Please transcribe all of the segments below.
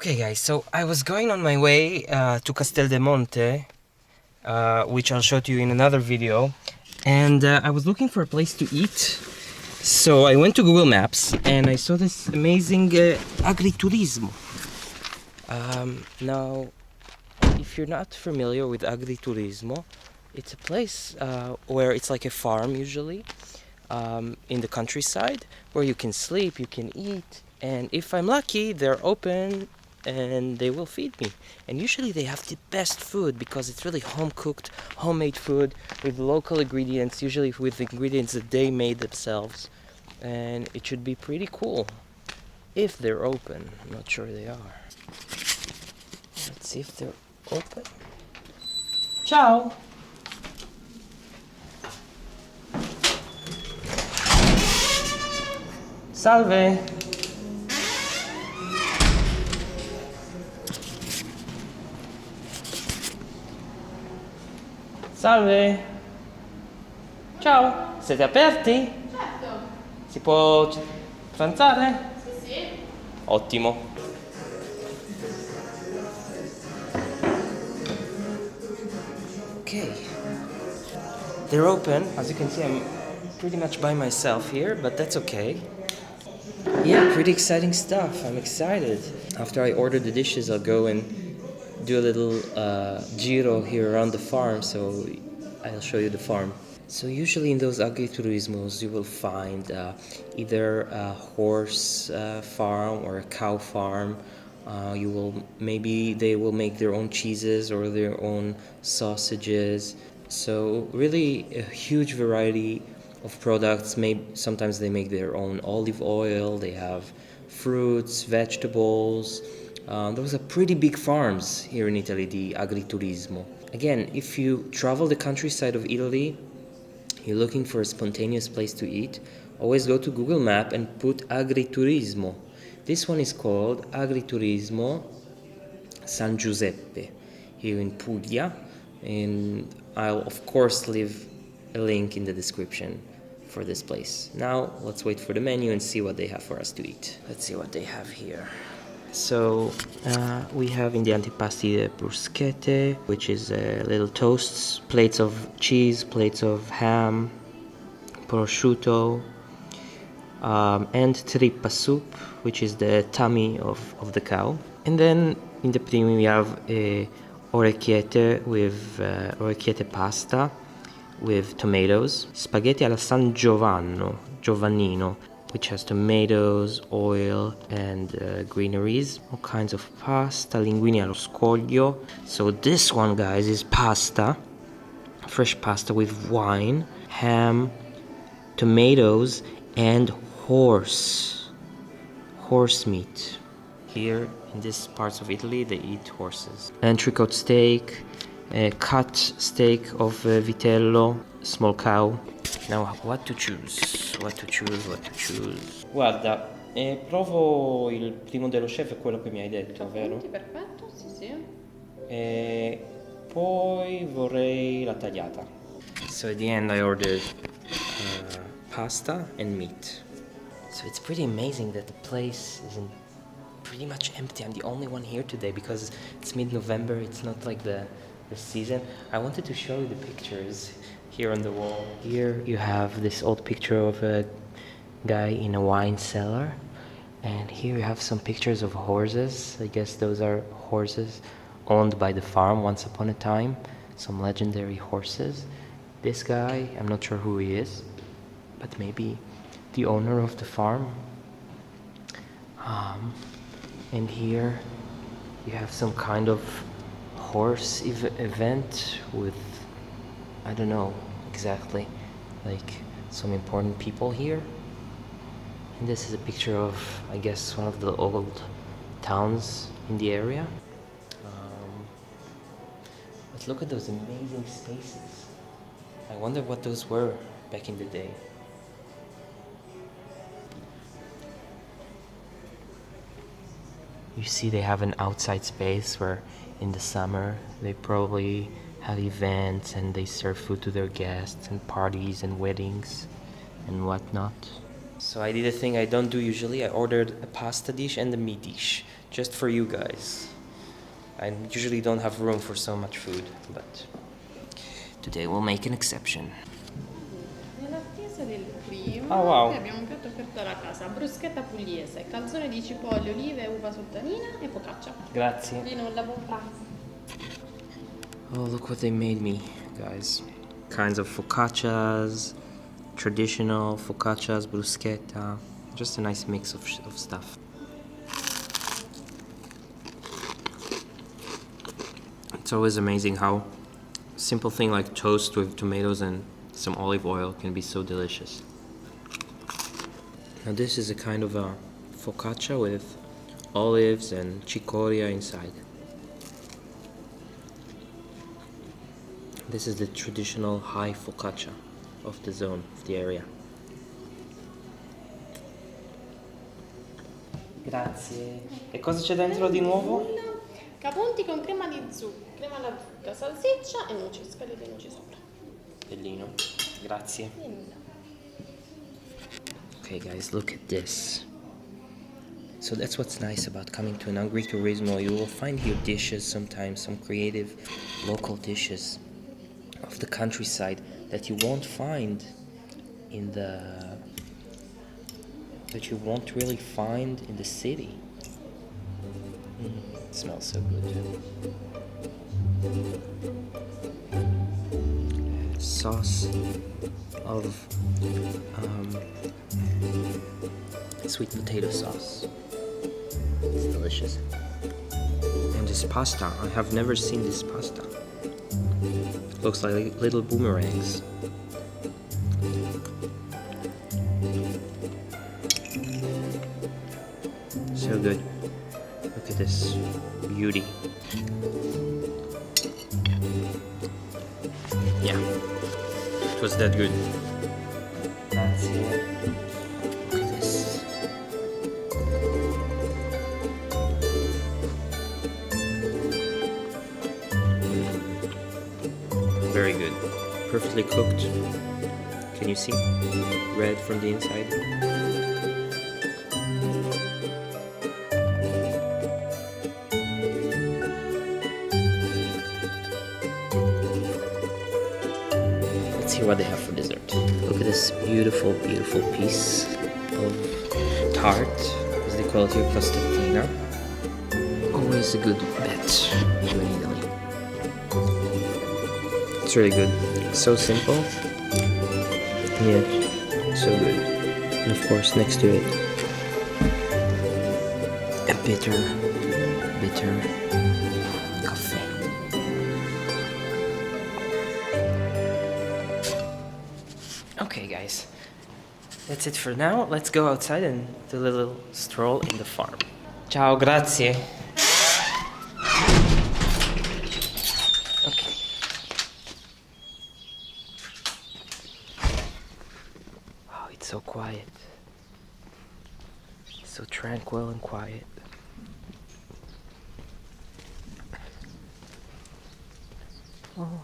Okay guys, so I was going on my way to Castel de Monte, which I'll show to you in another video, and I was looking for a place to eat. So I went to Google Maps and I saw this amazing Agriturismo. Now, if you're not familiar with Agriturismo, it's a place where it's like a farm usually, in the countryside, where you can sleep, you can eat, and if I'm lucky, they're open and they will feed me. And usually they have the best food because it's really home-cooked, homemade food with local ingredients, usually with ingredients that they made themselves. And it should be pretty cool if they're open. I'm not sure they are. Let's see if they're open. Ciao! Salve! Salve! Ciao! Siete aperti? Certo. Si può pranzare? Sì, sì. Ottimo. Okay. They're open. As you can see, I'm pretty much by myself here, but that's okay. Yeah, pretty exciting stuff. I'm excited. After I order the dishes, I'll go and do a little giro here around the farm, so I'll show you the farm. So usually in those agriturismos you will find either a horse farm or a cow farm. Maybe they will make their own cheeses or their own sausages. So really a huge variety of products. Sometimes they make their own olive oil. They have fruits, vegetables. Those are pretty big farms here in Italy, the agriturismo. Again, if you travel the countryside of Italy, you're looking for a spontaneous place to eat, always go to Google Map and put Agriturismo. This one is called Agriturismo San Giuseppe here in Puglia, and I'll of course leave a link in the description for this place. Now let's wait for the menu and see what they have for us to eat. Let's see what they have here. So we have in the antipasti the bruschette, which is little toasts, plates of cheese, plates of ham, prosciutto, and trippa soup, which is the tummy of the cow. And then in the primi we have orecchiette with orecchiette pasta with tomatoes, spaghetti alla San Giovannino, which has tomatoes, oil, and greeneries, all kinds of pasta, linguine allo scoglio. So this one, guys, is pasta, fresh pasta with wine, ham, tomatoes, and horse meat. Here in these parts of Italy, they eat horses. Entrecote steak, cut steak of vitello, small cow. Now, what to choose? Guarda, provo il primo dello chef, è quello che mi hai detto, vero? Perfetto, sì, sì. E poi vorrei la tagliata. So at the end I ordered pasta and meat. So it's pretty amazing that the place isn't pretty much empty. I'm the only one here today because it's mid-November. It's not like the season. I wanted to show you the pictures here on the wall. Here you have this old picture of a guy in a wine cellar, and here you have some pictures of horses. I guess those are horses owned by the farm once upon a time, some legendary horses. This guy, I'm not sure who he is, but maybe the owner of the farm. And here you have some kind of horse event with, I don't know exactly, like some important people here. And this is a picture of, I guess, one of the old towns in the area. But look at those amazing spaces. I wonder what those were back in the day. You see they have an outside space where in the summer they probably have events and they serve food to their guests and parties and weddings and whatnot. So I did a thing I don't do usually. I ordered a pasta dish and a meat dish, just for you guys. I usually don't have room for so much food, but today we'll make an exception. Nell'attesa del primo, Oh, wow. qui abbiamo un piatto offerto alla casa, bruschetta pugliese, calzone di cipolle, olive, uva sultanina e focaccia. Grazie. Di nulla, buon pranzo. Oh, look what they made me, guys. Kinds of focaccias, traditional focaccias, bruschetta. Just a nice mix of stuff. It's always amazing how a simple thing like toast with tomatoes and some olive oil can be so delicious. Now this is a kind of a focaccia with olives and cicoria inside. This is the traditional high focaccia of the zone, of the area. Grazie. E cosa c'è dentro di nuovo? Caponti con crema di zucchero, crema alla zucca, salsiccia e noci, scaglie di noci sopra. Bellino. Grazie. Di nulla. Okay guys, look at this. So that's what's nice about coming to an Agriturismo. You will find here dishes sometimes, some creative local dishes of the countryside that you won't find in really find in the city. It smells so good. Sauce of sweet potato sauce. It's delicious. And this pasta, I have never seen this pasta. Looks like little boomerangs. So good. Look at this beauty. Yeah, it was that good. That's it. Look at this. Very good. Perfectly cooked. Can you see? Red from the inside. Let's see what they have for dessert. Look at this beautiful, beautiful piece of tart. It's the quality of pastatina. Always a good bet here in Italy. It's really good. So simple, yet so good. And of course, next to it, a bitter coffee. Okay, guys, that's it for now. Let's go outside and do a little stroll in the farm. Ciao, grazie. Okay. Oh, it's so quiet. So tranquil and quiet. Oh.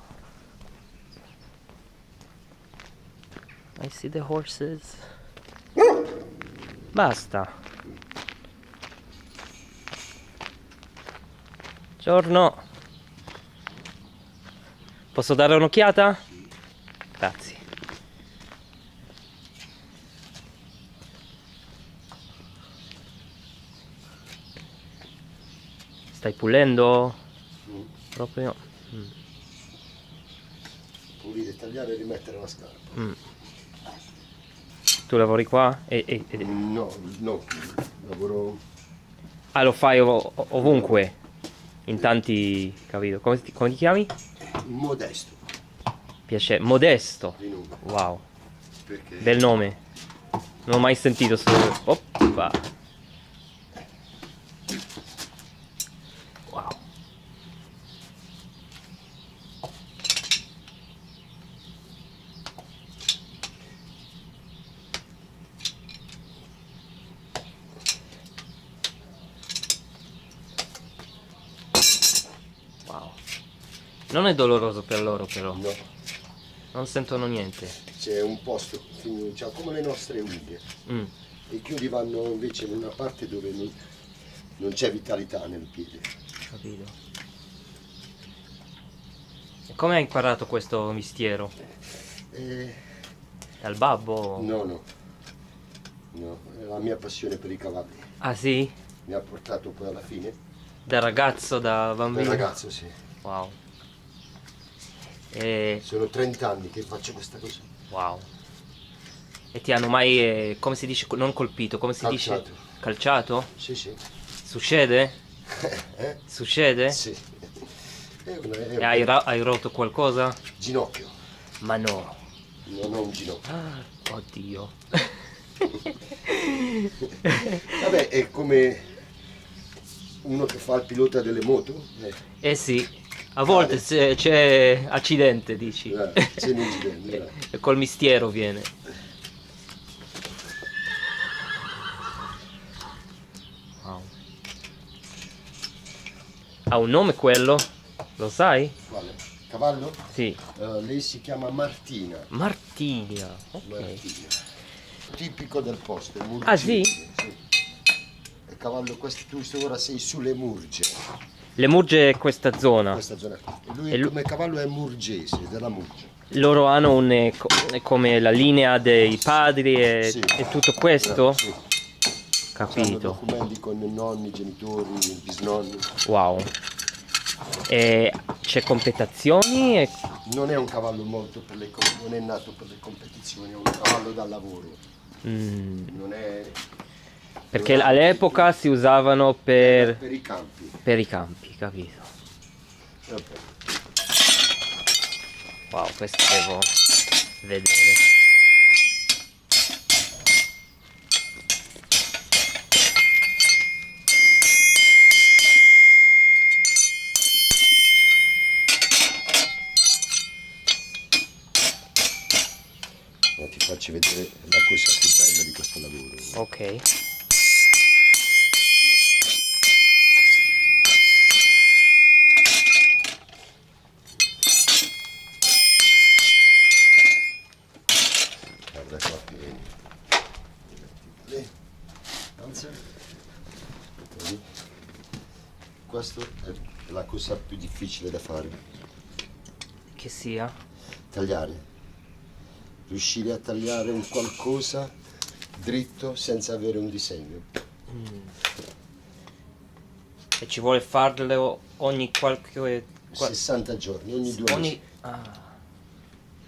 I see the horses. Basta. Giorno. Posso dare un'occhiata? Grazie. Stai pulendo? Proprio? Pulire, tagliare e rimettere la scarpa. Tu lavori qua? No, lavoro Ah, lo fai ovunque? In tanti... capito? Come ti chiami? modesto Piacere. Modesto. di nome. Wow. Perché Bel nome. Non ho mai sentito solo... Oppa. Wow. Wow. Non è doloroso per loro però. no, Non sentono niente. c'è un posto, cioè, come le nostre unghie. I chiodi vanno invece in una parte dove non c'è vitalità nel piede. Capito. E come hai imparato questo mestiere? Dal babbo? No, è la mia passione per i cavalli. Ah sì? Mi ha portato poi alla fine. Da ragazzo, da Da bambino? ragazzo, sì. Wow. E... Sono 30 anni che faccio questa cosa. wow. E ti hanno mai, come si dice, non colpito, come si Calciato. dice? Calciato? Sì, sì. Succede? Succede? Sì. E hai rotto qualcosa? Ginocchio. Ma no. Non ho un ginocchio. Ah, oddio. Vabbè, è come uno che fa il pilota delle moto. Eh sì, a volte c'è accidente, dici. C'è un incidente. E col mistiero viene. Wow. Ha un nome quello? Lo sai? Quale? Cavallo? Sì. Lei si chiama Martina. Martiglia. Ok. Martina. Tipico del posto, è Ah sì? Sì. Il cavallo, questo tu ora sei sulle Murge. Le Murge è questa zona. Questa zona qui. E lui come cavallo è murgese, della Murge. Loro hanno come la linea dei padri e, Sì. e tutto questo? Sì. Hanno Capito. documenti con i nonni, i genitori, i bisnonni. Wow. E c'è competizioni? Non è un cavallo molto per non è nato per le competizioni, è un cavallo da lavoro. Non è... Perché all'epoca si usavano per i campi. per i campi, capito? Vabbè. Wow, questo devo vedere. Ti faccio vedere la cosa più bella di questo lavoro. Ok. Guarda qua che... Alza. Vedi? Questo è la cosa più difficile da fare. Che sia? Tagliare. Riuscire a tagliare un qualcosa dritto senza avere un disegno. E ci vuole farlo ogni 60 giorni, ogni 2 mesi. Ah.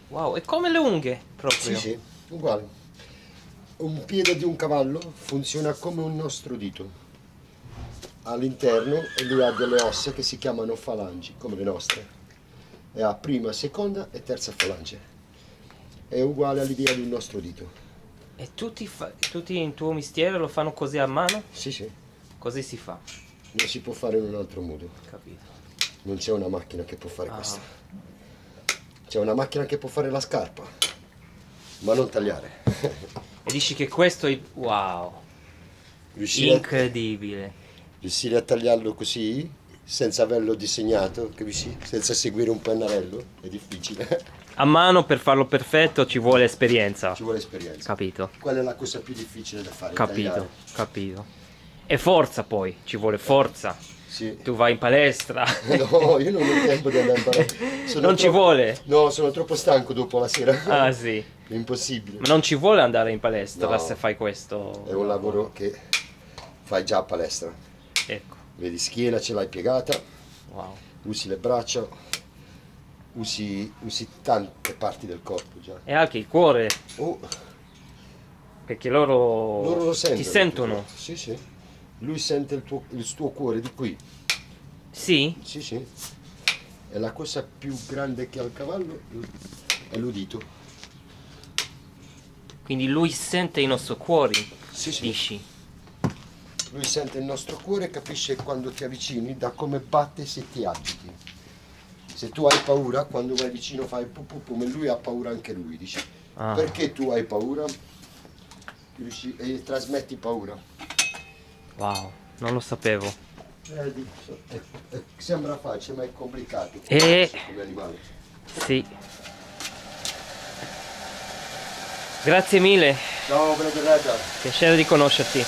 Wow, è come le unghie proprio. Sì, sì, uguale. Un piede di un cavallo funziona come un nostro dito. All'interno e lui ha delle ossa che si chiamano falangi, come le nostre. E ha prima, seconda e terza falange. È uguale all'idea di un nostro dito. E tutti in tuo mestiere lo fanno così a mano? Sì, sì. Così si fa. Non si può fare in un altro modo. Capito. Non c'è una macchina che può fare questo. C'è una macchina che può fare la scarpa, ma non tagliare. E dici che questo è... wow. Incredibile. Riuscire a tagliarlo così, senza averlo disegnato, capisci? Senza seguire un pennarello, è difficile. A mano per farlo perfetto ci vuole esperienza. Ci vuole esperienza. Capito. Quella è la cosa più difficile da fare. Capito, tagliare. capito. E forza poi, ci vuole forza. Sì. Tu vai in palestra. No, io non ho tempo di andare in palestra. Non ci vuole? No, sono troppo stanco dopo la sera. Ah sì. È impossibile. Ma non ci vuole andare in palestra No. se fai questo. È un lavoro che fai già a palestra. Ecco. Vedi, schiena ce l'hai piegata, Wow. usi le braccia, usi tante parti del corpo già. E anche il cuore, Oh, perché loro, loro lo sentono. ti sentono. Sì, sì. Lui sente il tuo cuore di qui. Sì? Sì, sì. E la cosa più grande che ha il cavallo è l'udito. Quindi lui sente i nostri cuori, Sì, sì. dici? Lui sente il nostro cuore e capisce quando ti avvicini da come batte se ti agiti. Se tu hai paura, quando vai vicino fai pu pu pu, ma lui ha paura anche lui, dice. Ah. Perché tu hai paura? E trasmetti paura. Wow, non lo sapevo. Sembra facile, ma è complicato E... come animale. sì. Grazie mille, Ciao, Benedetta. piacere di conoscerti.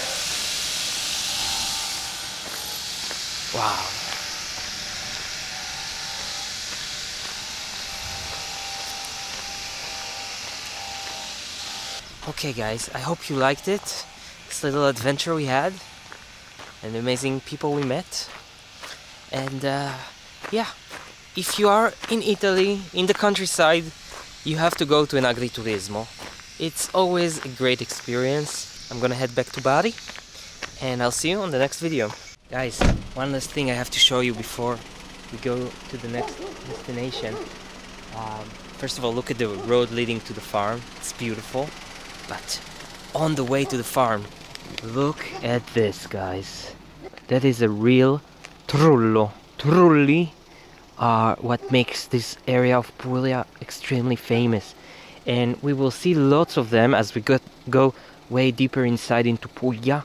Wow. Okay guys, I hope you liked it. This little adventure we had and the amazing people we met. And yeah, if you are in Italy, in the countryside, you have to go to an agriturismo. It's always a great experience. I'm gonna head back to Bari and I'll see you on the next video. Guys, one last thing I have to show you before we go to the next destination. First of all, look at the road leading to the farm. It's beautiful. But on the way to the farm, look at this, guys. That is a real trullo. Trulli are what makes this area of Puglia extremely famous. And we will see lots of them as we go way deeper inside into Puglia.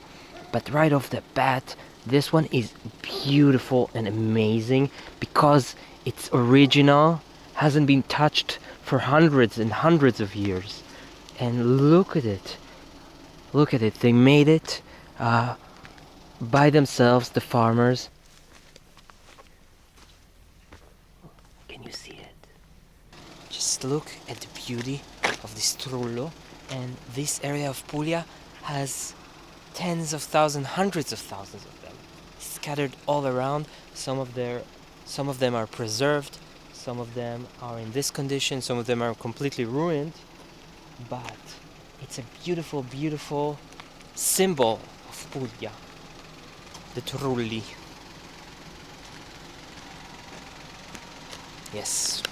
But right off the bat, this one is beautiful and amazing because it's original, hasn't been touched for hundreds and hundreds of years. And look at it. Look at it. They made it by themselves, the farmers. Can you see it? Just look at the beauty of this trullo. And this area of Puglia has tens of thousands, hundreds of thousands of them scattered all around. Some of them are preserved. Some of them are in this condition. Some of them are completely ruined. But it's a beautiful, beautiful symbol of Puglia, the trulli. Yes.